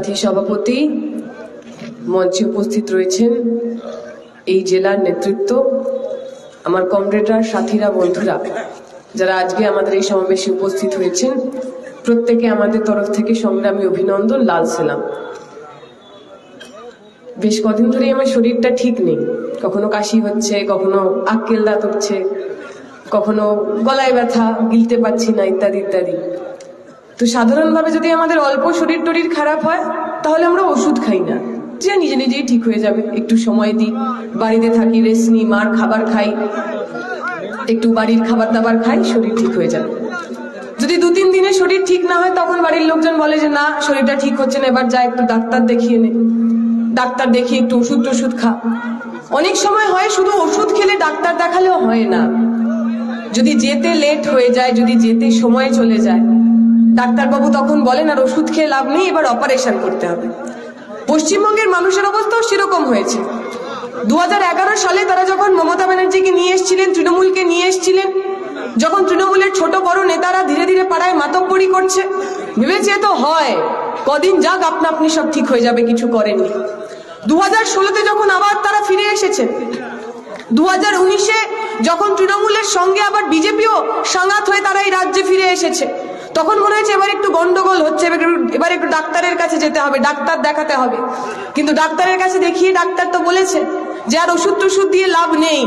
সাথী সভাপতি, মঞ্চে উপস্থিত রয়েছেন এই জেলার নেতৃত্ব, আমার কমরেডরা, সাথীরা, বন্ধুরা যারা আজকে আমাদের এই সমাবেশে উপস্থিত হয়েছেন, প্রত্যেকে আমাদের তরফ থেকে সংগ্রামী অভিনন্দন, লাল সালাম। বেশ কদিন ধরে আমার শরীরটা ঠিক নেই, কখনো কাশি হচ্ছে, কখনো আক্কেল দাঁত উঠছে, কখনো গলায় ব্যথা, গিলতে পারছি না, ইত্যাদি ইত্যাদি। তো সাধারণভাবে যদি আমাদের অল্প শরীর টরীর খারাপ হয় তাহলে আমরা ওষুধ খাই না, যে নিজে নিজেই ঠিক হয়ে যাবে, একটু সময় দিই, বাড়িতে থাকি, রেস্ট নিই, মার খাবার খাই, একটু বাড়ির খাবার দাবার খাই, শরীর ঠিক হয়ে যাবে। যদি 2-3 দিনে শরীর ঠিক না হয় তখন বাড়ির লোকজন বলে যে না, শরীরটা ঠিক হচ্ছে না, এবার যা একটু ডাক্তার দেখিয়ে নে, ডাক্তার দেখিয়ে একটু ওষুধ টষুধ খা। অনেক সময় হয় শুধু ওষুধ খেলে ডাক্তার দেখালেও হয় না, যদি যেতে লেট হয়ে যায়, যদি যেতে সময় চলে যায়, ডাক্তারবাবু তখন বলেন আর ওষুধ খেয়ে লাভ নেই, এবার অপারেশন করতে হবে। পশ্চিমবঙ্গের মানুষের অবস্থাও সেরকম হয়েছে। 2011 সালে তারা যখন মমতা ব্যানার্জিকে নিয়ে এসেছিলেন, তৃণমূলকে নিয়ে এসেছিলেন, যখন তৃণমূলের ছোট বড় নেতারা ধীরে ধীরে পাড়ায় মাতব্বরি করছে, ভেবেছে তো হয়, কদিন যাক আপনা আপনি সব ঠিক হয়ে যাবে, কিছু করেননি। 2016-তে যখন আবার তারা ফিরে এসেছেন, 2019-এ যখন তৃণমূলের সঙ্গে আবার বিজেপিও সাঙ্গাত হয়ে তারা এই রাজ্যে ফিরে এসেছে, তখন মনে হয়েছে এবার একটু গন্ডগোল হচ্ছে, এবার একটু ডাক্তারের কাছে যেতে হবে, ডাক্তার দেখাতে হবে। কিন্তু ডাক্তারের কাছে দেখিয়ে ডাক্তার তো বলেছে যে আর ওষুধ টষুধ দিয়ে লাভ নেই,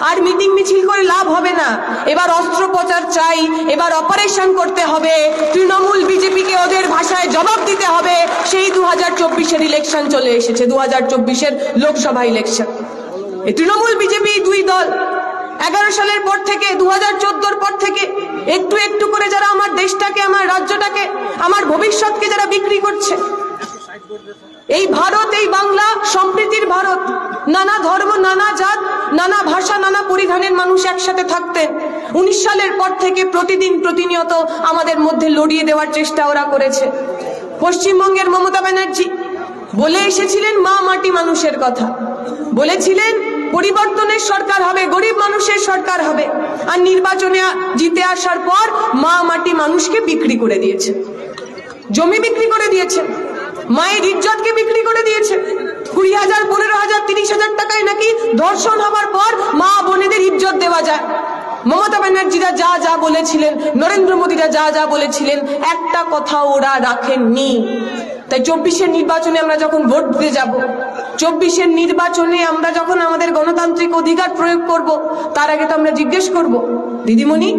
আর মিটিং মিছিল করে লাভ হবে না, এবার অস্ত্রোপচার চাই, এবার অপারেশন করতে হবে, তৃণমূল বিজেপিকে ওদের ভাষায় জবাব দিতে হবে। সেই 2024-এর ইলেকশন চলে এসেছে, 2024-এর লোকসভা ইলেকশন। এই তৃণমূল বিজেপি দুই দল 11 সালের পর থেকে, 2014-র পর থেকে একটু একটু করে যারা আমার দেশটাকে, আমার রাজ্যটাকে, আমার ভবিষ্যৎকে যারা বিক্রি করছে। এই ভারত, এই বাংলা সম্প্রীতির ভারত, নানা ধর্ম, নানা জাত, নানা ভাষা, নানা পরিধানের মানুষ একসাথে থাকতেন। 19 সালের পর থেকে প্রতিদিন প্রতিনিয়ত আমাদের মধ্যে লড়িয়ে দেওয়ার চেষ্টা ওরা করেছে। পশ্চিমবঙ্গের মমতা ব্যানার্জি বলে এসেছিলেন মা মাটি মানুষের কথা, বলেছিলেন পরিবর্তনের সরকার হবে, গরিব মানুষের সরকার হবে, আর নির্বাচনে জিতে আসার পর মা মাটি মানুষকে বিক্রি করে দিয়েছে, জমি বিক্রি করে দিয়েছে, মায়ের ইজ্জতকে বিক্রি করে দিয়েছে। 20,000, 15,000, 30,000 টাকায় নাকি ধর্ষণ হবার পর মা বোনেদের ইজ্জত দেওয়া যায়। মমতা ব্যানার্জিরা যা যা বলেছিলেন, নরেন্দ্র মোদীরা যা যা বলেছিলেন, একটা কথা ওরা রাখেননি। তাই 24-এর নির্বাচনে আমরা যখন ভোট দিতে যাব, 24-এর নির্বাচনে আমরা যখন আমাদের গণতান্ত্রিক অধিকার প্রয়োগ করব, তার আগে তো আমরা জিজ্ঞেস করব, দিদিমণি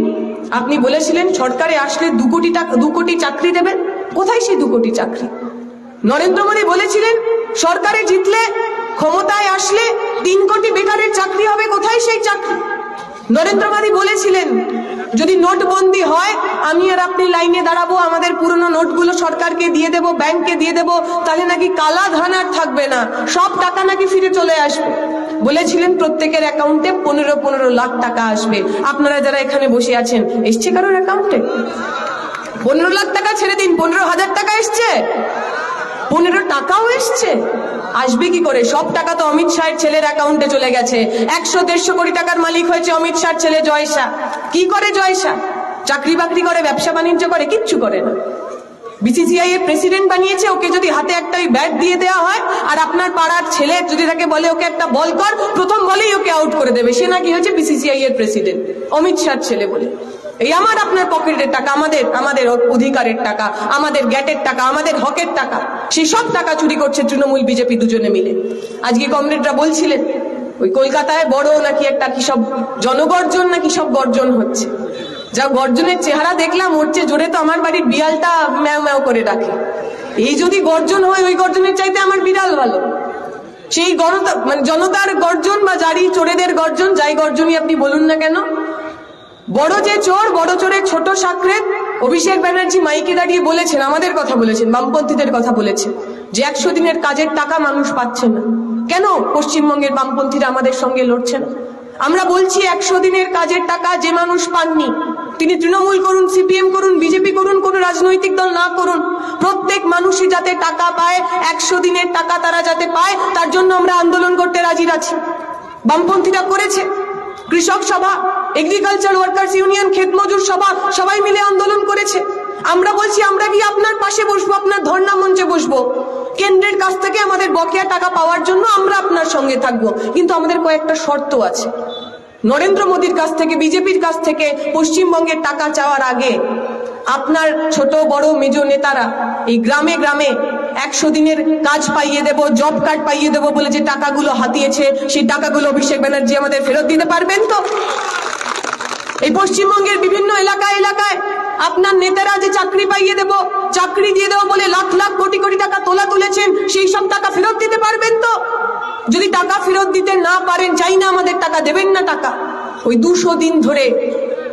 আপনি বলেছিলেন সরকারে আসলে 2 কোটি চাকরি দেবেন, কোথায় সেই 2 কোটি চাকরি? নরেন্দ্র মোদী বলেছিলেন সরকারে জিতলে, ক্ষমতায় আসলে 3 কোটি বেকারের চাকরি হবে, কোথায় সেই চাকরি? নরেন্দ্র মোদী বলেছিলেন যদি নোটবন্দি হয় আমি আর আপনি লাইনে দাঁড়াবো, আমাদের পুরনো নোটগুলো সরকারকে দিয়ে দেব, ব্যাংকে দিয়ে দেব, তাহলে নাকি কালা ধন আর থাকবে না, সব টাকা নাকি ফিরে চলে আসবে। বলেছিলেন প্রত্যেকের অ্যাকাউন্টে 15 লাখ টাকা আসবে। আপনারা যারা এখানে বসে আছেন, এসছে কারোর অ্যাকাউন্টে? 15 লাখ টাকা ছেড়ে দিন, 15,000 টাকা এসছে, 15 টাকাও এসছে? আসবে কি করে? সব টাকা তো অমিত শাহের ছেলের অ্যাকাউন্টে চলে গেছে। 100-150 কোটি টাকার মালিক হয়েছে অমিত শাহের ছেলে জয় শাহ। কি করে জয় শাহ? চাকরি বাকরি করে, ব্যবসা বাণিজ্য করে? কিচ্ছু করে না। বিসিসিআই এর প্রেসিডেন্ট বানিয়েছে, ওকে যদি হাতে একটা ব্যাট দিয়ে দেওয়া হয় আর আপনার পাড়ার ছেলে যদি তাকে বলে ওকে একটা বল কর, প্রথম বলেই ওকে আউট করে দেবে। সে নাকি হয়েছে বিসিসিআই এর প্রেসিডেন্ট, অমিত শাহের ছেলে বলে। এই আমার আপনার পকেটের টাকা, আমাদের অধিকারের টাকা, আমাদের গ্যাটের টাকা, আমাদের হকের টাকা, সেই সব টাকা চুরি করছে তৃণমূল বিজেপি দুজনে মিলে। আজকে কমরেডরা বলছিলেন ওই কলকাতায় বড় নাকি একটা কি সব জনগর্জন নাকি সব গর্জন হচ্ছে। যা গর্জনের চেহারা দেখলাম, ওর চেয়ে জোরে তো আমার বাড়ির বিড়ালটা ম্যাও ম্যাও করে ডাকে। এই যদি গর্জন হয়, ওই গর্জনের চাইতে আমার বিড়াল ভালো। সেই জনতার গর্জন বা জারি চোরেদের গর্জন, যাই গর্জনই আপনি বলুন না কেন, বড় যে চোর, বড় চোরের ছোট সাকরেত। অভিষেক ব্যানার্জি মাইকে দাঁড়িয়ে বলেছেন, আমাদের কথা বলেছেন, বামপন্থীদের কথা বলেছেন যে 100 দিনের কাজের টাকা মানুষ পাচ্ছে না। কেন পশ্চিমবঙ্গের বামপন্থীরা আমাদের সঙ্গে লড়ছে না? আমরা বলছি 100 দিনের কাজের টাকা যে মানুষ পাননি, তিনি তৃণমূল করুন, সিপিএম করুন, বিজেপি করুন, কোন রাজনৈতিক দল না করুন, প্রত্যেক মানুষই যাতে টাকা পায়, 100 দিনের টাকা তারা যাতে পায়, তার জন্য আমরা আন্দোলন করতে রাজি আছি। বামপন্থীরা করেছে, কৃষক সভা, এগ্রিকালচার ওয়ার্কার্স ইউনিয়ন, ক্ষেত মজুর সভা, সবাই মিলে আন্দোলন করেছে। আমরা বলছি আমরা গিয়ে আপনার পাশে বসবো, আপনার ধর্ণা মঞ্চে বসবো, কেন্দ্রের কাছ থেকে আমাদের বকেয়া টাকা পাওয়ার জন্য আমরা আপনার সঙ্গে থাকবো, কিন্তু আমাদের কয়েকটা শর্ত আছে। নরেন্দ্র মোদীর কাছ থেকে, বিজেপির কাছ থেকে পশ্চিমবঙ্গের টাকা চাওয়ার আগে আপনার ছোট বড় মেজ নেতারা এই গ্রামে গ্রামে 100 দিনের কাজ পাইয়ে দেব, জব কার্ড পাইয়ে দেব বলে যে টাকাগুলো হাতিয়েছে, সেই টাকাগুলো অভিষেক ব্যানার্জি আমাদের ফেরত দিতে পারবেন তো? এই পশ্চিমবঙ্গের বিভিন্ন এলাকায় এলাকায় আপনার নেতারা যে চাকরি পাইয়ে দেব, চাকরি দিয়ে দেবো বলে লাখ লাখ কোটি কোটি টাকা তোলা তুলেছেন, সেই সব টাকা ফেরত দিতে পারবেন তো? যদি টাকা ফেরত দিতে না পারেন, চাই না আমাদের টাকা, দেবেন না টাকা। ওই 200 দিন ধরে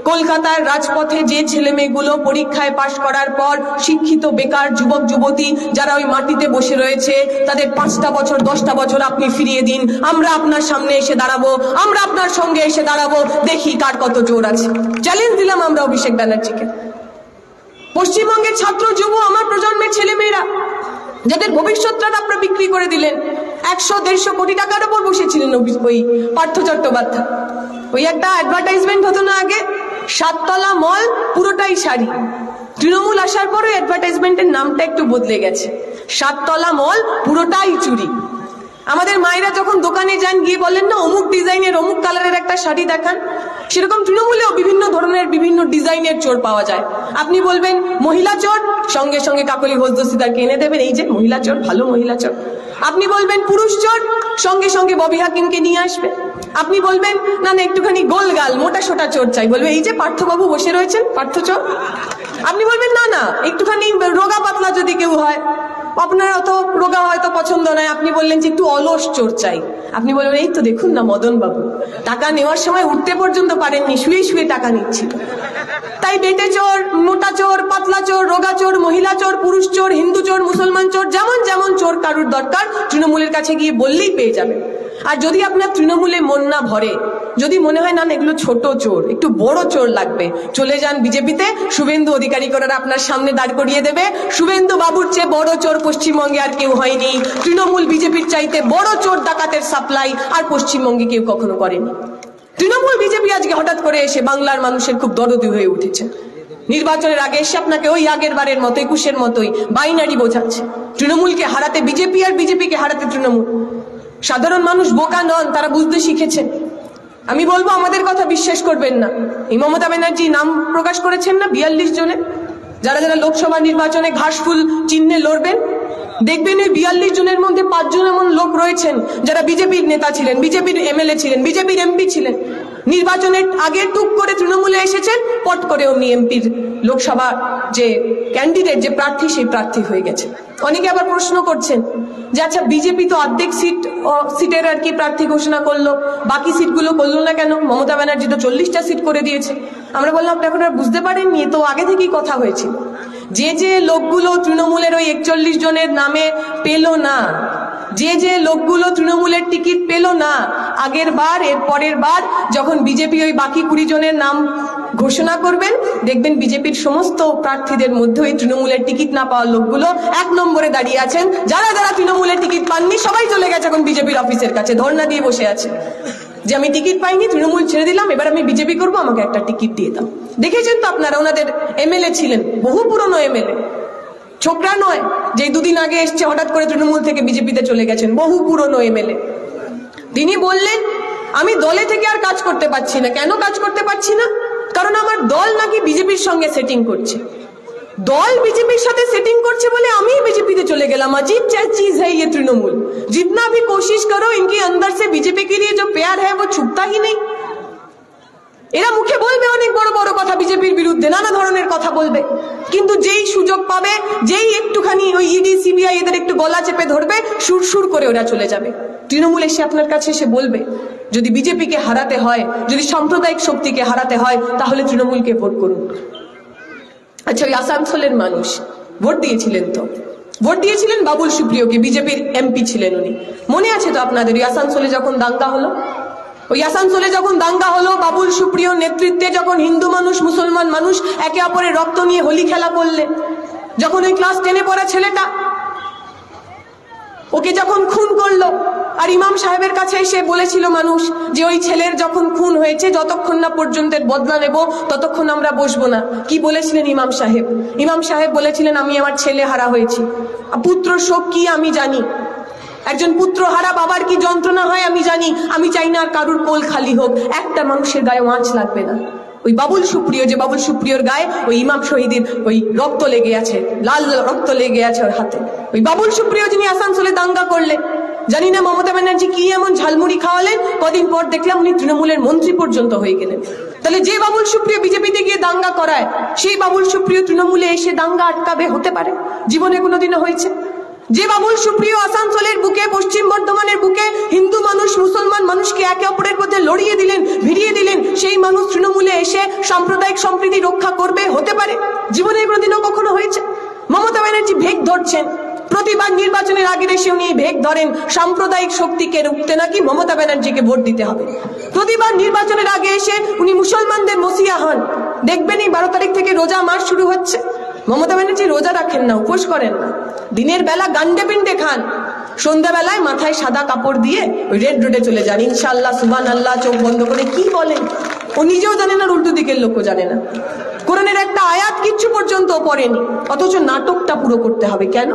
কলকাতার রাজপথে যে ছেলে মেয়েগুলো পরীক্ষায় পাশ করার পর শিক্ষিত বেকার যুবক যুবতী যারা ওই মাটিতে বসে রয়েছে, তাদের 5টা বছর 10টা বছর আপনি ফিরিয়ে দিন, আমরা আপনার সামনে এসে দাঁড়াবো, আমরা আপনার সঙ্গে এসে দাঁড়াবো, দেখি কার কত জোর আছে। চ্যালেঞ্জ দিলাম আমরা অভিষেক ব্যানার্জিকে। পশ্চিমবঙ্গের ছাত্র যুব আমার প্রজন্মের ছেলে মেয়েরা যাদের ভবিষ্যৎটা আপনারা বিক্রি করে দিলেন, 100-150 কোটি টাকার উপর বসেছিলেন ওই পার্থ চট্টোপাধ্যায়। ওই একটা অ্যাডভার্টাইজমেন্ট হতো না আগে, 7 তলা মল পুরোটাই শাড়ি। তৃণমূল আসার পরে অ্যাডভার্টাইজমেন্টের নামটা একটু বদলে গেছে, 7 তলা মল পুরোটাই চুরি। আমাদের মায়েরা যখন দোকানে যান, গিয়ে বলেন না অমুক ডিজাইনের অমুক কালারের একটা শাড়ি দেখান, সেরকম তৃণমূলেও বিভিন্ন ধরনের বিভিন্ন ডিজাইনের চোর পাওয়া যায়। আপনি বলবেন মহিলা চোর, সঙ্গে সঙ্গে কাকলি ঘোষ দস্তিদারকে এনে দেবেন, এই যে মহিলা চোর, ভালো মহিলা চোর। আপনি বলবেন পুরুষ চোর, সঙ্গে সঙ্গে ববি হাকিমকে নিয়ে আসবে। আপনি বলবেন না না একটুখানি গোলগাল মোটা সোটা চোর চাই, বলবে এই যে পার্থবাবু বসে রয়েছেন, পার্থ চোর। আপনি বলবেন না না একটুখানি রোগা পাতলা যদি কেউ হয়, আপনার অত রোগা হয়তো পছন্দ নয়, আপনি বললেন যে একটু অলস চোর চাই। আপনি বলবেন এই তো দেখুন না মদন বাবু, টাকা নেওয়ার সময় উঠতে পর্যন্ত পারেননি, শুয়ে শুয়ে টাকা নিচ্ছিল। তাই বেটে চোর, মোটা চোর, পাতলা চোর, রোগা চোর, মহিলা চোর, পুরুষ চোর, হিন্দু চোর, মুসলমান চোর, যেমন যেমন চোর কারুর দরকার তৃণমূলের কাছে গিয়ে বললেই পেয়ে যাবেন। আর যদি আপনার তৃণমূলে মন না ভরে, যদি মনে হয় না এগুলো ছোট চোর, একটু বড় চোর লাগবে, চলে যান বিজেপিতে, শুভেন্দু অধিকারী করার আপনার সামনে দাঁড় করিয়ে দেবে। শুভেন্দু বাবুর চেয়ে বড় চোর পশ্চিমবঙ্গে আর কেউ হয়নি। তৃণমূল বিজেপির চাইতে বড় চোর ডাকাতের সাপ্লাই আর পশ্চিমবঙ্গে কেউ কখনো করেনি। তৃণমূল বিজেপি আজকে হঠাৎ করে এসে বাংলার মানুষের খুব দরদি হয়ে উঠেছে। নির্বাচনের আগে এসে আপনাকে ওই আগের বারের মতো 21-এর মতোই বাইনারি বোঝাচ্ছে। তৃণমূলকে হারাতে বিজেপি আর বিজেপিকে হারাতে তৃণমূল। সাধারণ মানুষ বোকা নন, তারা বুঝতে শিখেছেন। আমি বলবো আমাদের কথা বিশ্বাস করবেন না। এই মমতা ব্যানার্জি নাম প্রকাশ করেছেন না 42 জনে, যারা যারা লোকসভা নির্বাচনে ঘাসফুল চিহ্নে লড়বেন, দেখবেন ওই 42 জনের মধ্যে 5 জন এমন লোক রয়েছেন যারা বিজেপির নেতা ছিলেন, বিজেপির এমএলএ ছিলেন, বিজেপির এমপি ছিলেন। নির্বাচনের আগে টুক করে তৃণমূলে এসেছেন, পট করে অমনি এমপির লোকসভা যে ক্যান্ডিডেট, যে প্রার্থী, সেই প্রার্থী হয়ে গেছে। অনেকে আবার প্রশ্ন করছেন যে আচ্ছা বিজেপি তো অর্ধেক সিটের আর কি প্রার্থী ঘোষণা করলো, বাকি সিটগুলো করলো না কেন? মমতা ব্যানার্জি তো 40টা সিট করে দিয়েছে। আমরা বললাম আপনি এখন আর বুঝতে পারেননি, তো আগে থেকেই কথা হয়েছিল। যে যে লোকগুলো তৃণমূলের ওই 41 জনের নামে পেল না, যে যে লোকগুলো তৃণমূলের টিকিট পেল না, আগের বার এর পরের বার যখন বিজেপি ওই বাকি 20 জনের নাম ঘোষণা করবেন, দেখবেন বিজেপির সমস্ত প্রার্থীদের মধ্যে ওই তৃণমূলের টিকিট না পাওয়ার লোকগুলো 1 নম্বরে দাঁড়িয়ে আছেন। যারা যারা তৃণমূলের টিকিট পাননি সবাই চলে গেছে এখন বিজেপির অফিসের কাছে, ধর্ণা দিয়ে বসে আছে যে আমি টিকিট পাইনি, তৃণমূল ছেড়ে দিলাম, এবার আমি বিজেপি করবো, আমাকে একটা টিকিট দিয়ে দাও। দেখেছেন তো আপনারা, ওনাদের এমএলএ ছিলেন, বহু পুরনো এমএলএ, ছোকরা নয় যে 2 দিন আগে এসছে হঠাৎ করে তৃণমূল থেকে বিজেপিতে চলে গেছেন, বহু পুরনো এমএলএ। তিনি বললেন আমি দলে থেকে আর কাজ করতে পারছি না। কেন কাজ করতে পারছি না? কারণ আমার দল নাকি বিজেপির সঙ্গে সেটিং করছে। দল বিজেপির সাথে সেটিং করছে বলে আমি বিজেপিতে चले गलम। अजीब चीज है ये तृणमूल। जितना भी कोशिश करो इनके अंदर से बीजेपी के लिए जो प्यार है वो छुपता ही नहीं। এরা মুখে বলবে অনেক বড় বড় কথা বিজেপির বিরুদ্ধে, নানা ধরনের কথা বলবে, কিন্তু যেই সুযোগ পাবে, যেই একটুখানি ওই ইডি সিবিআই এদের একটু গলা চেপে ধরবে, সুর করে ওরা চলে যাবে। তৃণমূল এসে আপনার কাছে এসে বলবে যদি বিজেপিকে হারাতে হয়, যদি সাম্প্রদায়িক শক্তিকে হারাতে হয়, তাহলে তৃণমূলকে ভোট করুন। আচ্ছা, ওই আসানসোলের মানুষ ভোট দিয়েছিলেন তো, ভোট দিয়েছিলেন বাবুল সুপ্রিয়কে, বিজেপির এমপি ছিলেন উনি। মনে আছে তো আপনাদের ওই আসানসোলে যখন দাঙ্গা হলো? ওই আসানসোলে যখন দাঙ্গা হলো, বাবুল সুপ্রিয়র নেতৃত্বে যখন হিন্দু মানুষ মুসলমান মানুষ একে অপরের রক্ত নিয়ে হোলি খেলা করলেন, যখন ওই ক্লাস 10-এ পড়া ছেলেটা ওকে যখন খুন করলো, আর ইমাম সাহেবের কাছে এসে বলেছিল মানুষ যে ওই ছেলের যখন খুন হয়েছে যতক্ষণ না পর্যন্ত বদলা নেব ততক্ষণ আমরা বসবো না। কি বলেছিলেন ইমাম সাহেব? ইমাম সাহেব বলেছিলেন, আমি আমার ছেলে হারা হয়েছি, পুত্র শোক কি আমি জানি, একজন পুত্র হারা বাবার কি যন্ত্রণা হয় আমি জানি। আমি চাই না আর কারুর কোল খালি হোক, একটা মানুষের গায়ে আঁচ লাগবে না। ওই বাবুল সুপ্রিয়, যে বাবুল সুপ্রিয়র গায়ে ওই ইমাম শহীদের ওই রক্ত লেগে আছে, লাল রক্ত লেগে আছে ওর হাতে, ওই বাবুল সুপ্রিয় যিনি আসানসোলে দাঙ্গা করলেন, জানি না মমতা ব্যানার্জি কি এমন ঝালমুড়ি খাওয়ালেন, কদিন পর দেখলাম উনি তৃণমূলের মন্ত্রী পর্যন্ত হয়ে গেলেন। তাহলে যে বাবুল সুপ্রিয় বিজেপিতে গিয়ে দাঙ্গা করায়, সেই বাবুল সুপ্রিয় তৃণমূলে এসে দাঙ্গা আটকাবে? হতে পারে? জীবনে কোনোদিনও হয়েছে? যে বাবুল সুপ্রিয় আসানসোলের বুকে, পশ্চিম বর্ধমানের বুকে হিন্দু মানুষ মুসলমান মানুষকে একে অপরের মধ্যে লড়িয়ে দিলেন, ভিড়িয়ে দিলেন, সেই মানুষ তৃণমূলে এসে সাম্প্রদায়িক সম্প্রীতি রক্ষা করবে? হতে পারে? জীবনে কোনোদিনও কখনো হয়েছে? মমতা ব্যানার্জি ভেগ ধরছেন, প্রতিবার নির্বাচনের আগে এসে উনি ভেগ ধরেন সাম্প্রদায়িক শক্তিকে রুখতে নাকি মমতা ব্যানার্জিকে ভোট দিতে হবে। প্রতিবার নির্বাচনের আগে এসে উনি মুসলমানদের মসিয়া হন। দেখবেন এই 12 তারিখ থেকে রোজা মাস শুরু হচ্ছে, মমতা ব্যানার্জি রোজা রাখেন না, উপোস করেন না, দিনের বেলা গান্ডে পিন্ডে খান, সন্ধ্যাবেলায় মাথায় সাদা কাপড় দিয়ে ওই রেড রোডে চলে যান, ইনশাআল্লাহ সুবহানাল্লাহ চোখ বন্ধ করে। কি বলেন? ও নিজেও জানে না, উল্টো দিকের লোকও জানে না, কোরআনের একটা আয়াত কিচ্ছু পর্যন্ত পড়েনি, অথচ নাটকটা পুরো করতে হবে। কেন?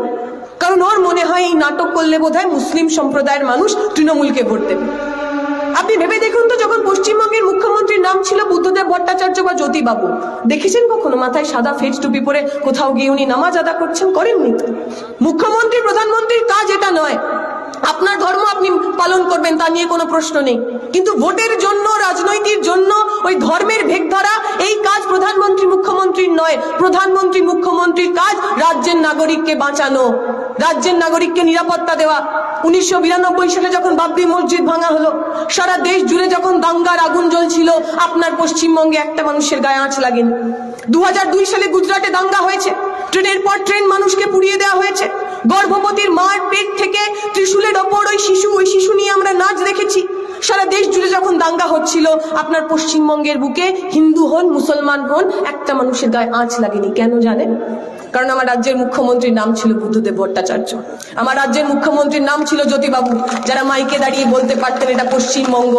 কারণ ওর মনে হয় এই নাটক করলে বোধহয় মুসলিম সম্প্রদায়ের মানুষ তৃণমূলকে ভোট দেবে। আপনি ভেবে দেখুন তো, যখন পশ্চিমবঙ্গের মুখ্যমন্ত্রীর নাম ছিল বুদ্ধদেব ভট্টাচার্য বা জ্যোতিবাবু, দেখেছেন কখনো মাথায় সাদা ফেজ টুপি পরে কোথাও গিয়ে উনি নামাজ আদা করছেন? করেননি তো। মুখ্যমন্ত্রী প্রধানমন্ত্রীর কাজ এটা নয়। আপনার ধর্ম আপনি পালন করবেন, তা নিয়ে কোনো প্রশ্ন নেই, কিন্তু ভোটের জন্য, রাজনৈতিক জন্য ওই ধর্মের ভেগ ধরা, এই কাজ প্রধানমন্ত্রী মুখ্যমন্ত্রীর নয়। প্রধানমন্ত্রী মুখ্যমন্ত্রীর কাজ রাজ্যের নাগরিককে বাঁচানো, রাজ্যের নাগরিককে নিরাপত্তা দেওয়া। 1992 সালে যখন বাবরি মসজিদ ভাঙা হলো, সারা দেশ জুড়ে যখন দাঙ্গার আগুন জ্বলছিল, আপনার পশ্চিমবঙ্গে একটা মানুষের গায়ে আঁচ লাগেনি। 2002 সালে গুজরাটে দাঙ্গা হয়েছে, ট্রেনের পর ট্রেন মানুষকে পুড়িয়ে দেওয়া হয়েছে, গর্ভবতীর মার পেট থেকে ত্রিশূলের ওপর ওই শিশু নিয়ে আমরা নাচ দেখেছি। সারা দেশ জুড়ে যখন দাঙ্গা হচ্ছিল, আপনার পশ্চিমবঙ্গের বুকে হিন্দু হন মুসলমান হন একটা মানুষের গায়ে আঁচ লাগেনি। কেন জানেন? কারণ আমার রাজ্যের মুখ্যমন্ত্রীর নাম ছিল বুদ্ধদেব ভট্টাচার্য, আমার রাজ্যের মুখ্যমন্ত্রীর নাম ছিল জ্যোতিবাবু, যারা মাইকে দাঁড়িয়ে বলতে পারতেন এটা পশ্চিমবঙ্গ,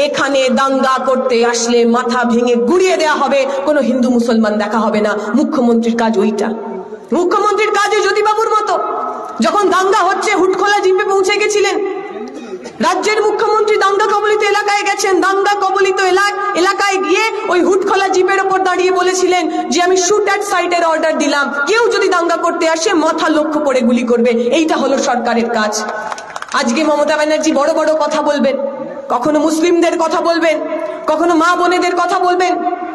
এখানে দাঙ্গা করতে আসলে মাথা ভেঙে গুড়িয়ে দেওয়া হবে, কোনো হিন্দু মুসলমান দেখা হবে না। মুখ্যমন্ত্রীর কাজ ওইটা। মুখ্যমন্ত্রীর কাজ ওই জ্যোতিবাবুর মতো। যখন দাঙ্গা হচ্ছে, হুটখোলা জিপে পৌঁছে গেছিলেন, রাজ্যের মুখ্যমন্ত্রী দাঙ্গা কবলিত এলাকায় গেছেন, দাঙ্গা কবলিত এলাকায় গিয়ে ওই হুটখোলা জিপের ওপর দাঁড়িয়ে বলেছিলেন যে আমি শুট অ্যাট সাইটের অর্ডার দিলাম, কেউ যদি দাঙ্গা করতে আসে মাথা লক্ষ্য করে গুলি করবে। এইটা হলো সরকারের কাজ। আজকে মমতা ব্যানার্জি বড় বড় কথা বলবেন, কখনো মুসলিমদের কথা বলবেন, কখনো মা বোনেদের কথা বলবেন,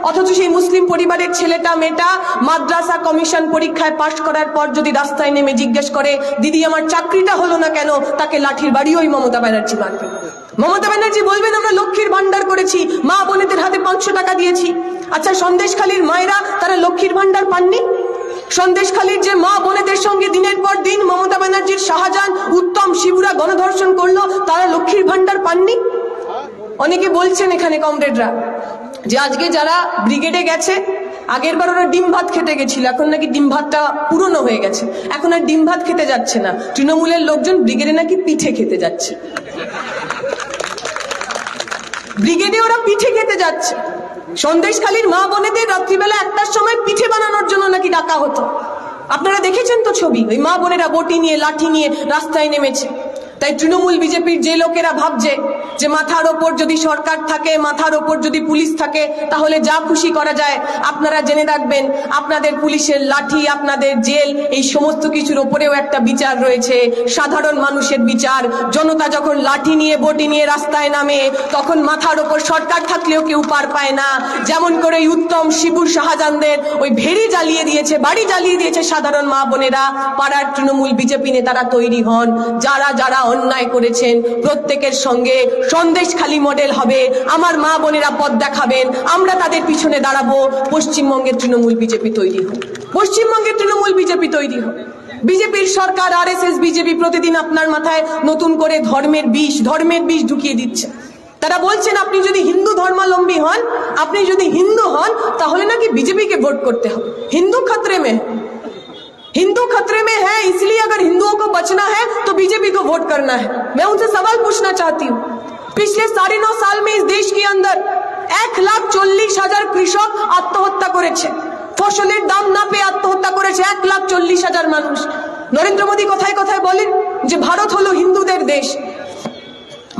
অথচ সেই মুসলিম পরিবারের ছেলেটা মেয়েটা মাদ্রাসা কমিশন পরীক্ষায় পাশ করার পর যদি রাস্তায় নেমে জিজ্ঞেস করে দিদি আমার চাকরিটা হলো না কেন, তাকে লাঠির বাড়ি ওই মমতা ব্যানার্জি মারবে। মমতা ব্যানার্জি বলবেন আমরা লক্ষ্মীর ভান্ডার করেছি, মা বোনেদের হাতে 500 টাকা দিয়েছি। আচ্ছা, সন্দেশখালীর মায়েরা তারা লক্ষ্মীর ভান্ডার পাননি? সন্দেশখালীর যে মা বোনেদের সঙ্গে দিনের পর দিন মমতা ব্যানার্জির শাহজাহান উত্তম শিবুরা গণধর্ষণ করলো, তারা লক্ষ্মীর ভান্ডার পাননি? অনেকে বলছেন এখানে কমরেডরা যে আজকে যারা ব্রিগেডে গেছে, আগের বার ওরা ডিম ভাত খেতে গেছিল, এখন নাকি ডিম ভাতটা পুরনো হয়ে গেছে, এখন আর ডিম ভাত খেতে যাচ্ছে না, তৃণমূলের লোকজন ব্রিগেডে নাকি পিঠে খেতে যাচ্ছে। ব্রিগেডে ওরা পিঠে খেতে যাচ্ছে। সন্দেশখালীর মা বোনেদের রাত্রিবেলা 1টার সময় পিঠে বানানোর জন্য নাকি ডাকা হতো। আপনারা দেখেছেন তো ছবি, ওই মা বোনেরা বটি নিয়ে লাঠি নিয়ে রাস্তায় নেমেছে। তাই তৃণমূল বিজেপির যে লোকেরা ভাবছে যে মাথার ওপর যদি সরকার থাকে, মাথার ওপর যদি পুলিশ থাকে, তাহলে যা খুশি করা যায়, আপনারা জেনে রাখবেন আপনাদের পুলিশের লাঠি, আপনাদের জেল, এই সমস্ত কিছুর ওপরেও একটা বিচার রয়েছে, সাধারণ মানুষের বিচার। জনতা যখন লাঠি নিয়ে বটি নিয়ে রাস্তায় নামে, তখন মাথার ওপর সরকার থাকলেও কেউ পার পায় না। যেমন করে উত্তম শিবুর শাহজাহানদের ওই ভেড়ি জ্বালিয়ে দিয়েছে, বাড়ি জ্বালিয়ে দিয়েছে সাধারণ মা বোনেরা, পাড়ার তৃণমূল বিজেপি নেতারা তৈরি হন। যারা যারা অন্যায় করেছেন প্রত্যেকের সঙ্গে সন্দেশখালী মডেল হবে, আমার মা বোনেরা পথ দেখাবেন, আমরা তাদের পিছনে দাঁড়াবো। পশ্চিমবঙ্গের তৃণমূল বিজেপি তৈরি হোক, পশ্চিমবঙ্গের তৃণমূল বিজেপি তৈরি হোক। বিজেপির সরকার, আরএসএস বিজেপি প্রতিদিন আপনার মাথায় নতুন করে ধর্মের বিষ ঢুকিয়ে দিচ্ছে। তারা বলছেন আপনি যদি হিন্দু ধর্মাবলম্বী হন, আপনি যদি হিন্দু হন, তাহলে নাকি বিজেপিকে ভোট করতে হবে। हिंदू खतरे में है, इसलिए अगर हिंदुओं को बचना है तो बीजेपी को को वोट करना है। मैं उनसे सवाल पूछना चाहती हूँ, पिछले 9.5 साल में इस देश के अंदर 1,40,000 কৃষক আত্মহত্যা করেছে, ফসলের দাম না পেয়ে আত্মহত্যা করেছে 1,40,000 মানুষ। নরেন্দ্র মোদী কথায় কথায় বলেন যে ভারত হলো হিন্দুদের দেশ।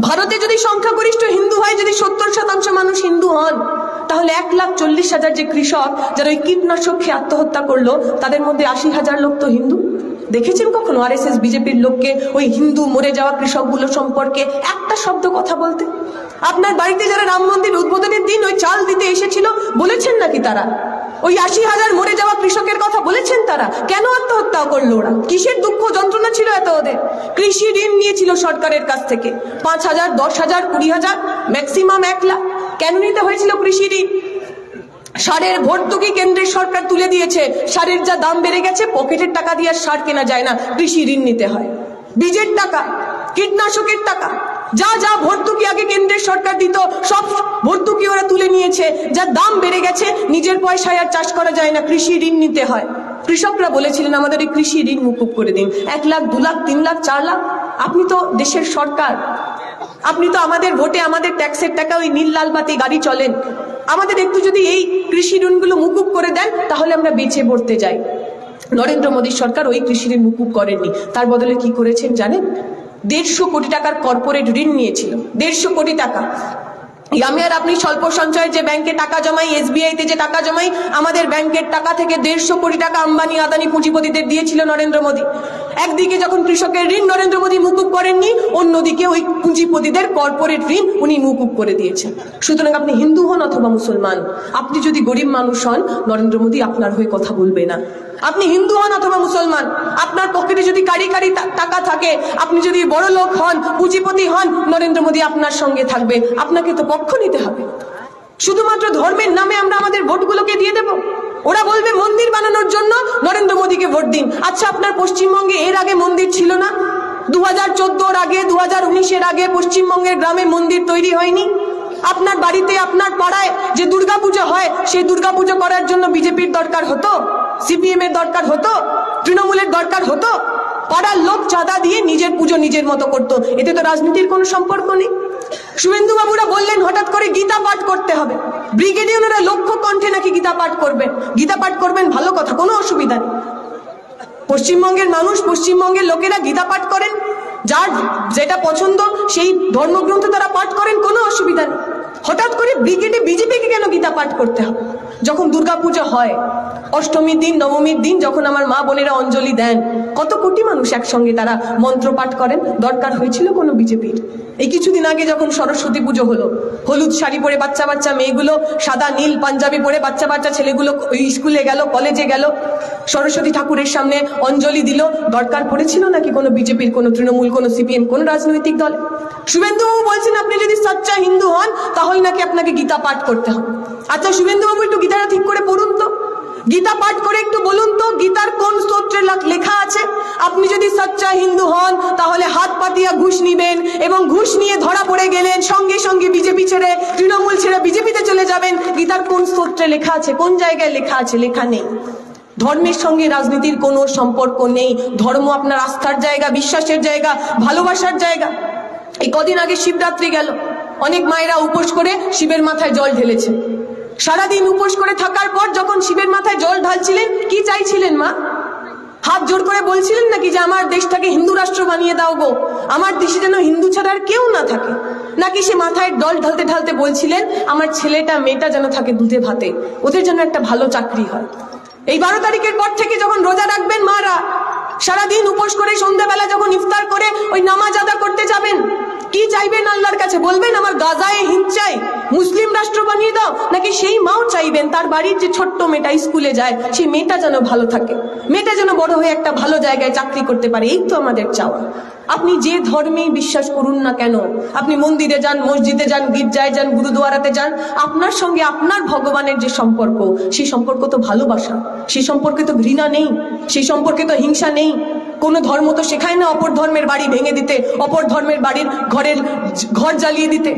ভারতে যদি সংখ্যাগরিষ্ঠ হিন্দু হয়, যদি 70% মানুষ হিন্দু হন, তাহলে 1,40,000 যে কৃষক যারা ওই কীটনাশক খেয়ে আত্মহত্যা করলো, তাদের মধ্যে 80,000 লোক তো হিন্দু। দেখেছেন কখনো আরএসএস বিজেপির লোককে ওই হিন্দু মরে যাওয়া কৃষকগুলো সম্পর্কে একটা শব্দ কথা বলতে? আপনার বাড়িতে যারা রাম মন্দির উদ্বোধনের দিন ওই চাল দিতে এসেছিল, বলেছেন নাকি তারা ওই 80,000 মরে যাওয়া কৃষকের কথা বলেছেন? তারা কেন আত্মহত্যা করলো? ওরা কিসের দুঃখ যন্ত্রণা ছিল এত ওদের? কৃষি ঋণ নিয়েছিল সরকারের কাছ থেকে 5,000, 10,000, 20,000, ম্যাক্সিমাম 1 লাখ। কেন নিতে হয়েছিল কৃষি ঋণ? সারের ভর্তুকি কেন্দ্রের সরকার তুলে দিয়েছে, সারের যা দাম বেড়ে গেছে, পকেটের টাকা দিয়ে আর সার কেনা যায় না, কৃষি ঋণ নিতে হয়। বীজের টাকা, কীটনাশকের টাকা, যা যা ভর্তুকি আগে কেন্দ্রের সরকার দিত, সব ভর্তুকি ওরা তুলে নিয়েছে। যা দাম বেড়ে গেছে, নিজের পয়সায় আর চাষ করা যায় না, কৃষি ঋণ নিতে হয়। কৃষকরা বলেছিলেন আমাদের এই কৃষি ঋণ মুকুব করে দিন। 1 লাখ, 2 লাখ, 3 লাখ, 4 লাখ। আপনি তো দেশের সরকার, আপনি তো আমাদের ভোটে, আমাদের ট্যাক্সের টাকা ওই নীল লাল বাতি গাড়ি চলেন। আমাদের একটু যদি এই কৃষি ঋণগুলো মুকুব করে দেন, তাহলে আমরা বেঁচে পড়তে যাই। নরেন্দ্র মোদী সরকার ওই কৃষি ঋণ মুকুব করেননি, তার বদলে কি করেছেন জানেন? 150 কোটি টাকার কর্পোরেট ঋণ নিয়েছিল। 150 কোটি টাকা। আমি আর আপনি স্বল্প সঞ্চয় যে ব্যাংকে টাকা জমাই, এসবিআইতে যে টাকা জমাই, আমাদের ব্যাংকের টাকা থেকে 150 কোটি টাকা আম্বানি আদানি পুঁজিপতিদের দিয়েছিল নরেন্দ্র মোদী। একদিকে যখন কৃষকের ঋণ নরেন্দ্র মোদী মুকুব করেননি, অন্যদিকে ওই পুঁজিপতিদের কর্পোরেট ঋণ উনি মুকুব করে দিয়েছেন। সুতরাং আপনি হিন্দু হন অথবা মুসলমান, আপনি যদি গরিব মানুষ হন, নরেন্দ্র মোদী আপনার হয়ে কথা বলবে না। আপনি হিন্দু হন অথবা মুসলমান, আপনার পকেটে যদি কারি কারি টাকা থাকে, আপনি যদি বড় লোক হন, পুঁজিপতি হন, নরেন্দ্র মোদী আপনার সঙ্গে থাকবে। আপনাকে তো পক্ষ নিতে হবে। শুধুমাত্র ধর্মের নামে আমরা আমাদের ভোটগুলোকে দিয়ে দেব? ওরা বলবে মন্দির বানানোর জন্য নরেন্দ্র মোদীকে ভোট দিন। আচ্ছা, আপনার পশ্চিমবঙ্গে এর আগে মন্দির ছিল না? 2014-র আগে, 2019-এর আগে পশ্চিমবঙ্গের গ্রামে মন্দির তৈরি হয়নি? আপনার বাড়িতে, আপনার পাড়ায় যে দুর্গাপুজো হয়, সেই দুর্গাপুজো করার জন্য বিজেপির দরকার হতো, সিপিএম এর দরকার হতো, তৃণমূলের দরকার হতো? পাড়ার লোক চাঁদা দিয়ে নিজের পুজো নিজের মতো করতো। এতে তো রাজনীতির কোনো সম্পর্ক নেই। শুভেন্দু বাবুরা বললেন হঠাৎ করে গীতা পাঠ করতে হবে। ব্রিগেডিয়াররা লক্ষ্য কণ্ঠে নাকি গীতা পাঠ করবেন। গীতা পাঠ করবেন, ভালো কথা, কোনো অসুবিধা নেই। পশ্চিমবঙ্গের মানুষ, পশ্চিমবঙ্গের লোকেরা গীতা পাঠ করেন, যার যেটা পছন্দ সেই ধর্মগ্রন্থ তারা পাঠ করেন, কোনো অসুবিধা নেই। হঠাৎ করে ব্রিগেডে বিজেপিকে কেন গীতা পাঠ করতে হবে? যখন দুর্গাপূজা হয়, অষ্টমীর দিন, নবমীর দিন, যখন আমার মা বোনেরা অঞ্জলি দেন, কত কোটি মানুষ একসঙ্গে তারা মন্ত্র পাঠ করেন, দরকার হয়েছিল কোনো বিজেপির? এই কিছুদিন আগে যখন সরস্বতী পুজো হলো, হলুদ শাড়ি পরে বাচ্চা বাচ্চা মেয়েগুলো, সাদা নীল পাঞ্জাবি পরে বাচ্চা বাচ্চা ছেলেগুলো স্কুলে গেল, কলেজে গেল, সরস্বতী ঠাকুরের সামনে অঞ্জলি দিল, দরকার পড়েছিল নাকি কোনো বিজেপির, কোনো তৃণমূল, কোনো সিপিএম, কোনো রাজনৈতিক দল? শুভেন্দুবাবু বলছেন আপনি যদি সচ্চা হিন্দু হন, তাহলে নাকি আপনাকে গীতা পাঠ করতে হবে। আচ্ছা শুভেন্দুবাবু, একটু গীতাটা ঠিক করে পড়ুন তো, গীতা পাঠ করে একটু বলুন তো গীতার কোন স্তোত্রে লেখা আছে আপনি যদি সচ্চা হিন্দু হন তাহলে হাত পাতিয়া ঘুষ নিবেন, এবং ঘুষ নিয়ে ধরা পড়ে গেলেন সঙ্গে সঙ্গে বিজেপি ছেড়ে, তৃণমূল ছেড়ে বিজেপিতে চলে যাবেন। গীতার কোন স্তোত্রে লেখা আছে? কোন জায়গায় লেখা আছে? লেখা নেই। ধর্মের সঙ্গে রাজনীতির কোনো সম্পর্ক নেই। ধর্ম আপনার আস্থার জায়গা, বিশ্বাসের জায়গা, ভালোবাসার জায়গা। এই কদিন আগে শিবরাত্রি গেল, অনেক মায়েরা উপোস করে শিবের মাথায় জল ঢেলেছে। সারাদিন উপোস করে থাকার পর যখন শিবের মাথায় জল ঢালছিলেন, কি চাইছিলেন মা? হাত জোর করে বলছিলেন নাকি যে আমার দেশটাকে হিন্দু রাষ্ট্র বানিয়ে দাও গো, আমার দেশে যেন হিন্দু ছাড়া আর কেউ না থাকে? নাকি সে মাথায় জল ঢালতে ঢালতে বলছিলেন আমার ছেলেটা মেয়েটা যেন থাকে দুধে ভাতে, ওদের জন্য একটা ভালো চাকরি হয়? এই 12 তারিখের পর থেকে যখন রোজা রাখবেন মারা, সারাদিন উপোস করে সন্ধ্যাবেলা যখন ইফতার করে ওই নামাজ আদা করতে যাবেন, কি চাইবেন আল্লাহর কাছে? বলবেন আমার গাজায় হিন্দ চাই, মুসলিম রাষ্ট্র বানিয়ে দাও? নাকি সেই মাও চাইবেন তার বাড়ির যে ছোট্ট মেয়েটা স্কুলে যায়, সেই মেয়েটা যেন ভালো থাকে, মেয়েটা যেন বড় হয়ে একটা ভালো জায়গায় চাকরি করতে পারে? এই তো আমাদের চাওয়া। আপনি যে ধর্মেই বিশ্বাস করুন না কেন, আপনি মন্দিরে যান, মসজিদে যান, গির্জায় যান, গুরুদুয়ারাতে যান, আপনার সঙ্গে আপনার ভগবানের যে সম্পর্ক, সেই সম্পর্ক তো ভালোবাসা, সেই সম্পর্কে তো ঘৃণা নেই, সেই সম্পর্কে তো হিংসা নেই। কোনো ধর্ম তো শেখায় না অপর ধর্মের বাড়ি ভেঙে দিতে, অপর ধর্মের বাড়ির ঘর জ্বালিয়ে দিতে,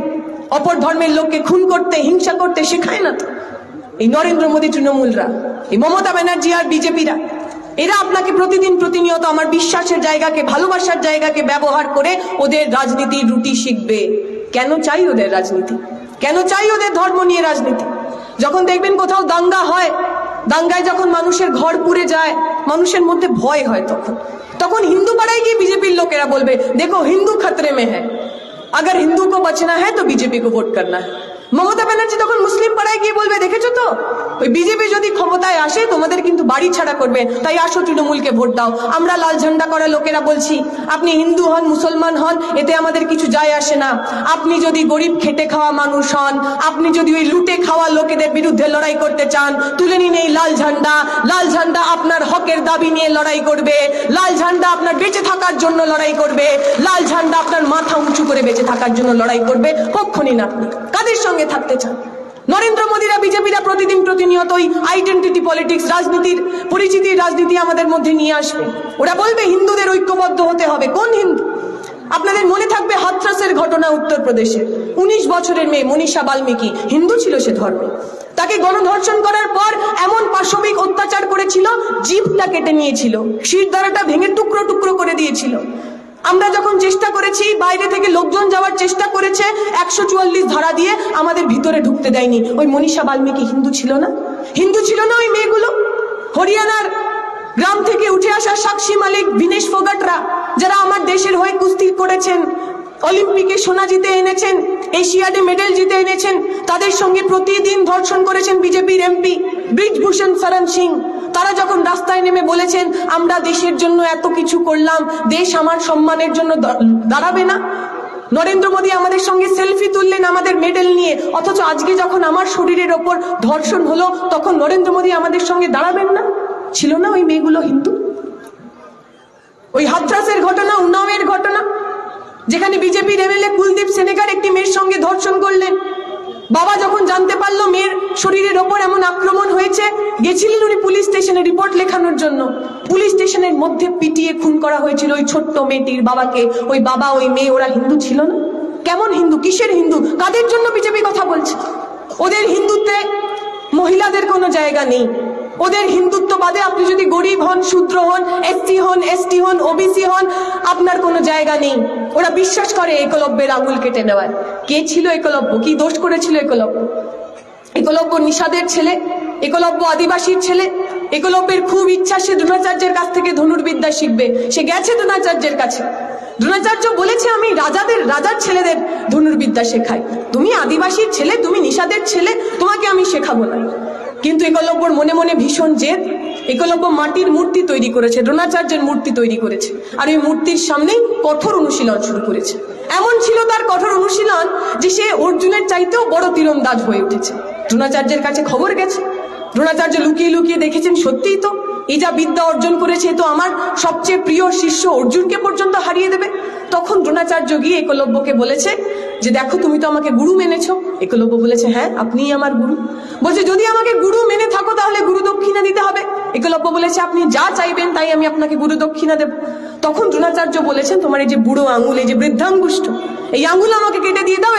অপর ধর্মের লোককে খুন করতে, হিংসা করতে শেখায় না তো। এই নরেন্দ্র মোদী তৃণমূলরা, এই মমতা ব্যানার্জি আর বিজেপিরা এরা আপনাকে প্রতিদিন প্রতিনিয়ত আমার বিশ্বাসের জায়গাকে, ভালোবাসার জায়গাকে ব্যবহার করে ওদের রাজনীতির রুটি শিখবে। কেন চাই ওদের রাজনীতি? কেন চাই ওদের ধর্ম নিয়ে রাজনীতি? যখন দেখবেন কোথাও দাঙ্গা হয়, দাঙ্গায় যখন মানুষের ঘর পুড়ে যায়, মানুষের মধ্যে ভয় হয়, তখন হিন্দু পাড়ায় গিয়ে বিজেপির লোকেরা বলবে, দেখো হিন্দু খতরে মে হ্যায়, अगर हिंदू को बचना है तो बीजेपी को वोट करना है। মমতা ব্যানার্জি তখন মুসলিম পাড়ায় গিয়ে বলবে, দেখেছো তো ওই বিজেপি যদি ক্ষমতায় আসে তোমাদের কিন্তু বাড়ি ছাড়া করবে, তাই আসো তৃণমূলকে ভোট দাও। আমরা লাল ঝান্ডা করা লোকেরা বলছি, আপনি হিন্দু হন মুসলমান হন এতে আমাদের কিছু যায় আসে না। আপনি যদি গরিব খেটে খাওয়া মানুষ হন, আপনি যদি ওই লুটে খাওয়া লোকেদের বিরুদ্ধে লড়াই করতে চান, তুলে নিন এই লাল ঝান্ডা। লাল ঝান্ডা আপনার হকের দাবি নিয়ে লড়াই করবে, লাল ঝান্ডা আপনার বেঁচে থাকার জন্য লড়াই করবে, লাল ঝান্ডা আপনার মাথা উঁচু করে বেঁচে থাকার জন্য লড়াই করবে। কখনই না। আপনি কাদের সঙ্গে থাকতে চান? নরেন্দ্র মোদীরা, বিজেপিরা প্রতিদিন প্রতিনিয়ত ওই আইডেন্টিটি পলিটিক্স, রাজনীতির পরিচিতির রাজনীতি আমাদের মধ্যে নিয়ে আসবে। ওরা বলবে হিন্দুদের ঐক্যবদ্ধ হতে হবে। কোন হিন্দু? আপনাদের মনে থাকবে হাথরাসের ঘটনা উত্তরপ্রদেশে। 19 বছরের মেয়ে মনীষা বাল্মীকি, হিন্দু ছিল সে ধর্মে, তাকে গণধর্ষণ করার পর এমন পাশবিক অত্যাচার করেছিল, জিভটা কেটে নিয়েছিল, শিরদাঁড়াটা ভেঙে টুকরো টুকরো করে দিয়েছিল। আমরা যখন চেষ্টা করেছি, বাইরে থেকে লোকজন যাওয়ার চেষ্টা করেছে, 144 ধারা দিয়ে আমাদের ভিতরে ঢুকতে দেয়নি। ওই মনীষা বাল্মীকি হিন্দু ছিল না? হিন্দু ছিল না ওই মেয়েগুলো? হরিয়ানার গ্রাম থেকে উঠে আসা সাক্ষী মালিক, বিনেশ ফোগাটরা, যারা আমার দেশের হয়ে কুস্তি করেছেন, অলিম্পিকে সোনা জিতে এনেছেন, এশিয়াডে মেডেল জিতে এনেছেন, তাদের সঙ্গে প্রতিদিন ধর্ষণ করেছেন বিজেপির এমপি ব্রিজভূষণ শরণ সিং। তারা যখন রাস্তায় নেমে বলেছেন, আমরা দেশের জন্য এত কিছু করলাম, দেশ আমার সম্মানের জন্য দাঁড়াবে না? নরেন্দ্র মোদী আমাদের সঙ্গে সেলফি তুললেন আমাদের মেডেল নিয়ে, অথচ আজকে যখন আমার শরীরের ওপর ধর্ষণ হলো তখন নরেন্দ্র মোদী আমাদের সঙ্গে দাঁড়াবেন না? ছিল না ওই মেয়েগুলো হিন্দু? ওই হাথরাসের ঘটনা, উন্নাওয়ের ঘটনা, যেখানে বিজেপির এমএলএ কুলদীপ সেনেগার একটি মেয়ের সঙ্গে ধর্ষণ করলেন, বাবা যখন জানতে পারলো মেয়ের শরীরের ওপর এমন আক্রমণ হয়েছে, গেছিলেন উনি পুলিশ স্টেশনে রিপোর্ট লেখানোর জন্য। পুলিশ স্টেশনের মধ্যে পিটিয়ে খুন করা হয়েছিল ওই ছোট্ট মেয়েটির বাবাকে। ওই বাবা, ওই মেয়ে, ওরা হিন্দু ছিল না? কেমন হিন্দু? কিসের হিন্দু? কাদের জন্য বিজেপি কথা বলছে? ওদের হিন্দুত্বে মহিলাদের কোনো জায়গা নেই। ওদের হিন্দুত্ব বাদে আপনি যদি গরিব হন, শূদ্র হন, এসসি হন, এসটি হন, ওবিসি হন, আপনার কোনো জায়গা নেই। ওরা বিশ্বাস করে একলব্যের আঙুল কেটে নেওয়ার। কে ছিল একলব্য? কি দোষ করেছিল একলব্য? একলব্য নিষাদের ছেলে, একলব্য আদিবাসীর ছেলে। একলব্যের খুব ইচ্ছা সে দ্রোণাচার্যের কাছ থেকে ধনুর্বিদ্যা শিখবে। সে গেছে দ্রোণাচার্যের কাছে। দ্রোণাচার্য বলেছে, আমি রাজার ছেলেদের ধনুর্বিদ্যা শেখাই, তুমি আদিবাসীর ছেলে, তুমি নিষাদের ছেলে, তোমাকে আমি শেখাবো না। কিন্তু একলব্যর মনে মনে ভীষণ জেদ। একলব্য মাটির মূর্তি তৈরি করেছে, দ্রোণাচার্যের মূর্তি তৈরি করেছে, আর ওই মূর্তির সামনেই কঠোর অনুশীলন শুরু করেছে। এমন ছিল তার কঠোর অনুশীলন যে সে অর্জুনের চাইতেও বড় তীরন্দাজ হয়ে উঠেছে। দ্রোণাচার্যের কাছে খবর গেছে, দ্রোণাচার্য লুকিয়ে লুকিয়ে দেখেছেন, সত্যিই তো এই যা বিদ্যা অর্জন করেছে তো আমার সবচেয়ে প্রিয় শিষ্য অর্জুনকে পর্যন্ত হারিয়ে দেবে। তখন দ্রোণাচার্য গিয়ে একলব্যকে বলেছে যে, দেখো তুমি তো আমাকে গুরু মেনেছো। একলব্য বলেছে, হ্যাঁ আপনিই আমার গুরু। বলছে, যদি আমাকে গুরু মেনে থাকো তাহলে গুরু দক্ষিণা দিতে হবে। একলব্য বলেছে, আপনি যা চাইবেন তাই আমি আপনাকে গুরু দক্ষিণা দেব। তখন দ্রোণাচার্য বলেছেন, তোমার এই যে বুড়ো আঙুল, এই যে বৃদ্ধাঙ্গুষ্ঠ, এই আঙুল আমাকে কেটে দিয়ে দাও,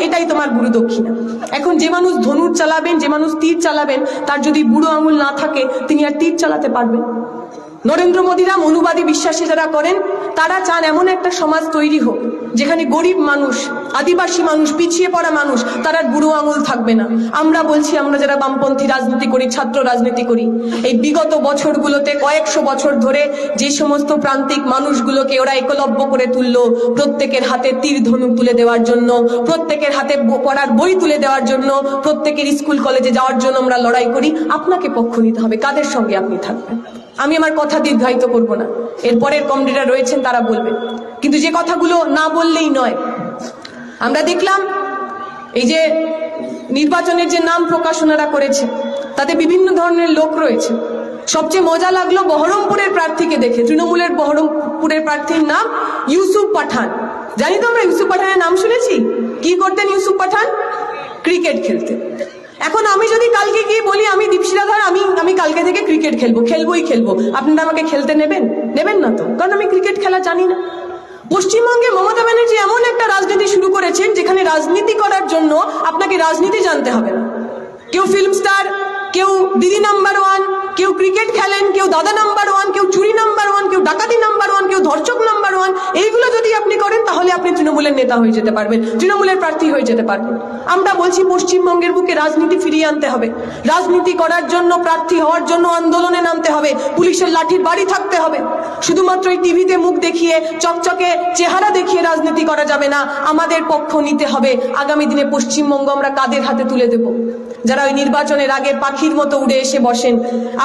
এটাই তোমার গুরু দক্ষিণা। এখন যে মানুষ ধনুর চালাবেন, যে মানুষ তীর চালাবেন, তার যদি বুড়ো আঙুল না থাকে তিনি আর তীর চালাতে পারবেন? নরেন্দ্র মোদীরা মনুবাদী বিশ্বাসে যারা করেন, তারা চান এমন একটা সমাজ তৈরি হোক যেখানে গরিব মানুষ, আদিবাসী মানুষ, পিছিয়ে পড়া মানুষ, তার আর বুড়ো আঙুল থাকবে না। আমরা বলছি, আমরা যারা বামপন্থী রাজনীতি করি, ছাত্র রাজনীতি করি, এই বিগত বছরগুলোতে কয়েকশো বছর ধরে যে সমস্ত প্রান্তিক মানুষগুলোকে ওরা একলব্য করে তুললো, প্রত্যেকের হাতে তীর ধনুক তুলে দেওয়ার জন্য, প্রত্যেকের হাতে পড়ার বই তুলে দেওয়ার জন্য, প্রত্যেকের স্কুল কলেজে যাওয়ার জন্য আমরা লড়াই করি। আপনাকে পক্ষ নিতে হবে, কাদের সঙ্গে আপনি থাকবেন? আমি আমার কথা দীর্ঘায়িত করব না, এরপরের কমরেডরা রয়েছেন তারা বলবেন। কিন্তু যে কথাগুলো না বললেই নয়, আমরা দেখলাম এই যে নির্বাচনের যে নাম প্রকাশনারা করেছে তাতে বিভিন্ন ধরনের লোক রয়েছে। সবচেয়ে মজা লাগলো বহরমপুরের প্রার্থীকে দেখে। তৃণমূলের বহরমপুরের প্রার্থীর নাম ইউসুফ পাঠান। জানি তো আমরা ইউসুফ পাঠানের নাম শুনেছি। কি করতেন ইউসুফ পাঠান? ক্রিকেট খেলতেন। এখন আমি যদি কালকে গিয়ে বলি, আমি দীপশিলা ধর, আমি কালকে থেকে ক্রিকেট খেলবোই খেলবো, আপনারা আমাকে খেলতে নেবেন? নেবেন না তো, কারণ আমি ক্রিকেট খেলা জানি না। পশ্চিমবঙ্গে মমতা ব্যানার্জি এমন একটা রাজনীতি শুরু করেছেন যেখানে রাজনীতি করার জন্য আপনাকে রাজনীতি জানতে হবে না। কেউ ফিল্ম স্টার, কেউ দিদি নাম্বার ওয়ান, কেউ ক্রিকেট খেলেন, কেউ দাদা নাম্বার ওয়ান, কেউ চুরি নাম্বার ওয়ান, কেউ ডাকাতি নাম্বার ওয়ান, কেউ ধর্ষক নাম্বার ওয়ান, এইগুলো যদি আপনি করেন তাহলে আপনি তৃণমূলের নেতা হয়ে যেতে পারবেন, তৃণমূলের প্রার্থী হয়ে যেতে পারবেন। আমরা বলছি পশ্চিমবঙ্গের বুকে রাজনীতি ফিরিয়ে আনতে হবে। রাজনীতি করার জন্য, প্রার্থী হওয়ার জন্য আন্দোলনে নামতে হবে, পুলিশের লাঠির বাড়ি থাকতে হবে। শুধুমাত্র এই টিভিতে মুখ দেখিয়ে, চকচকে চেহারা দেখিয়ে রাজনীতি করা যাবে না। আমাদের পক্ষ নিতে হবে। আগামী দিনে পশ্চিমবঙ্গ আমরা কাদের হাতে তুলে দেব? যারা ওই নির্বাচনের আগে পাখির মতো উড়ে এসে বসেন,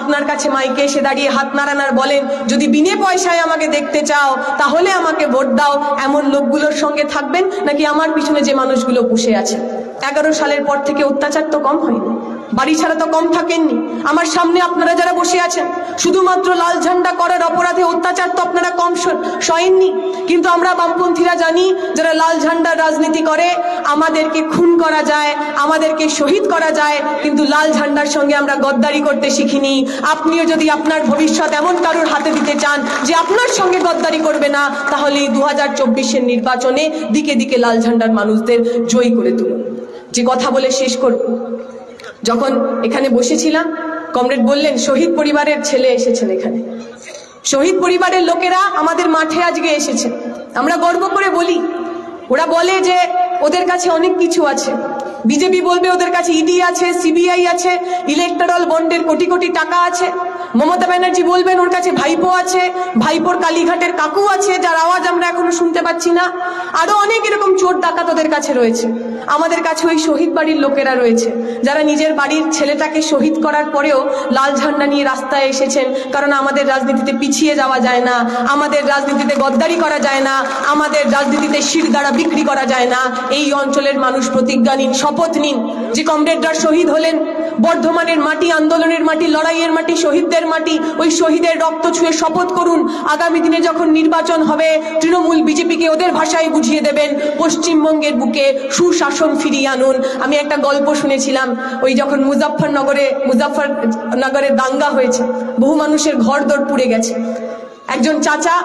আপনার কাছে মাইকে এসে দাঁড়িয়ে হাত নাড়ানার বলেন, যদি বিনে পয়সায় আমাকে দেখতে চাও তাহলে আমাকে ভোট দাও, এমন লোকগুলোর সঙ্গে থাকবেন, নাকি আমার পিছনে যে মানুষগুলো বসে আছে? 11 সালের পর থেকে অত্যাচার তো কম হয়নি, বাড়ি ছাড়া তো কম থাকেননি। আমার সামনে আপনারা যারা বসে আছেন, শুধুমাত্র লাল ঝান্ডা করার অপরাধে অত্যাচার তো আপনারা কম সয়েননি। কিন্তু আমরা বামপন্থীরা জানি, যারা লাল ঝান্ডার রাজনীতি করে, আমাদেরকে খুন করা যায়, আমাদেরকে শহীদ করা যায়, কিন্তু লাল ঝান্ডার সঙ্গে আমরা গদ্দারি করতে শিখিনি। আপনিও যদি আপনার ভবিষ্যৎ এমন কারোর হাতে দিতে চান যে আপনার সঙ্গে গদ্দারি করবে না, তাহলে এই 2024-এর নির্বাচনে দিকে দিকে লাল ঝান্ডার মানুষদের জয়ী করে তুলুন। যে কথা বলে শেষ করব, যখন এখানে বসেছিলাম, কমরেড বললেন শহীদ পরিবারের ছেলে এসেছেন এখানে, শহীদ পরিবারের লোকেরা আমাদের মাঠে আজকে এসেছে। আমরা গর্ব করে বলি, ওরা বলে যে ওদের কাছে অনেক কিছু আছে। বিজেপি বলবে ওদের কাছে ইডি আছে, সিবিআই আছে, ইলেকটরাল বন্ডের কোটি কোটি টাকা আছে। মমতা ব্যানার্জি বলবেন ওর কাছে ভাইপো আছে, ভাইপোর কালীঘাটের কাকু আছে, যার আওয়াজ আমরা এখনো শুনতে পাচ্ছি না। আরো অনেক এরকম চোর ডাকাত ওদের কাছে রয়েছে। আমাদের কাছে ওই শহীদ বাড়ির লোকেরা রয়েছে, যারা নিজের বাড়ির ছেলেটাকে শহীদ করার পরেও লাল ঝান্ডা নিয়ে রাস্তায় এসেছেন। কারণ আমাদের রাজনীতিতে পিছিয়ে যাওয়া যায় না, আমাদের রাজনীতিতে গদ্দারি করা যায় না, আমাদের রাজনীতিতে শিরদাঁড়া বিক্রি করা যায় না। এই অঞ্চলের মানুষ প্রতিজ্ঞা নিন, শপথ নিন যে কমরেডরা শহীদ হলেন, বর্ধমানের মাটি, আন্দোলনের মাটি, লড়াইয়ের মাটি, শহীদদের মাটি, ওই শহীদের রক্ত ছুঁয়ে শপথ করুন। আগামী দিনে যখন নির্বাচন হবে, তৃণমূল বিজেপিকে ওদের ভাষায় বুঝিয়ে দেবেন, পশ্চিমবঙ্গের বুকে সুশাসন ফিরিয়ে আনুন। আমি একটা গল্প শুনেছিলাম, ওই যখন মুজাফফরনগরে দাঙ্গা হয়েছে, বহু মানুষের ঘর দর পুড়ে গেছে। একজন চাচা,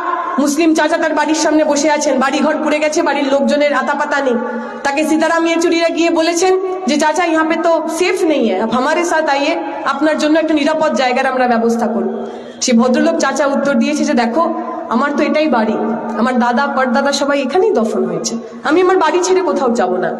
মুসলিম চাচা, তার বাড়ির সামনে বসে আছেন, বাড়ি ঘর পুড়ে গেছে, বাড়ির লোকজনের আতাপাতা নেই। তাকে সীতারাম ইয়েচুরিরা গিয়ে বলেছেন যে চাচা ইহা পে তো সেফ নেই হ্যাঁ, আপ হামারে সাথ আইয়ে, আপনার জন্য একটা নিরাপদ জায়গার আমরা ব্যবস্থা করব। সে ভদ্রলোক চাচা উত্তর দিয়েছে যে দেখো, আমার তো এটাই বাড়ি, আমার দাদা পরদাদা সবাই এখানেই দফন হয়েছে, আমি আমার বাড়ি ছেড়ে কোথাও যাব না।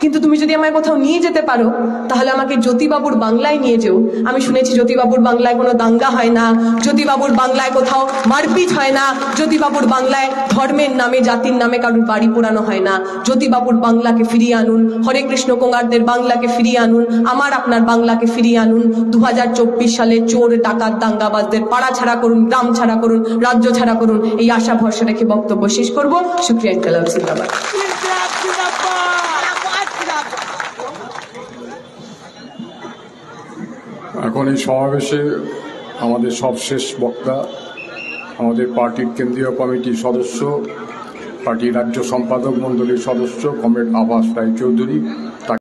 কিন্তু তুমি যদি আমায় কোথাও নিয়ে যেতে পারো, তাহলে আমাকে জ্যোতিবাবুর বাংলায় নিয়ে যেও। আমি শুনেছি জ্যোতিবাবুর বাংলায় কোনো দাঙ্গা হয় না, জ্যোতিবাবুর বাংলায় কোথাও মারপিট হয় না, জ্যোতিবাবুর বাংলায় ধর্মের নামে, জাতির নামে কারুর বাড়ি পোড়ানো হয় না। জ্যোতিবাবুর বাংলাকে ফিরিয়ে আনুন, হরে কৃষ্ণ কোঙারদের বাংলাকে ফিরিয়ে আনুন, আমার আপনার বাংলাকে ফিরিয়ে আনুন। 2024 সালে চোর ডাকাত দাঙ্গাবাজদের পাড়া ছাড়া করুন, গ্রাম ছাড়া করুন, রাজ্য ছাড়া করুন। এই আশা ভরসা রেখে বক্তব্য শেষ করব। শুকরিয়া, ইনকালাব জিন্দাবাদ। এখন এই সমাবেশে আমাদের সবশেষ বক্তা, আমাদের পার্টির কেন্দ্রীয় কমিটির সদস্য, পার্টির রাজ্য সম্পাদক মণ্ডলীর সদস্য কমরেড আভাস রায়চৌধুরী।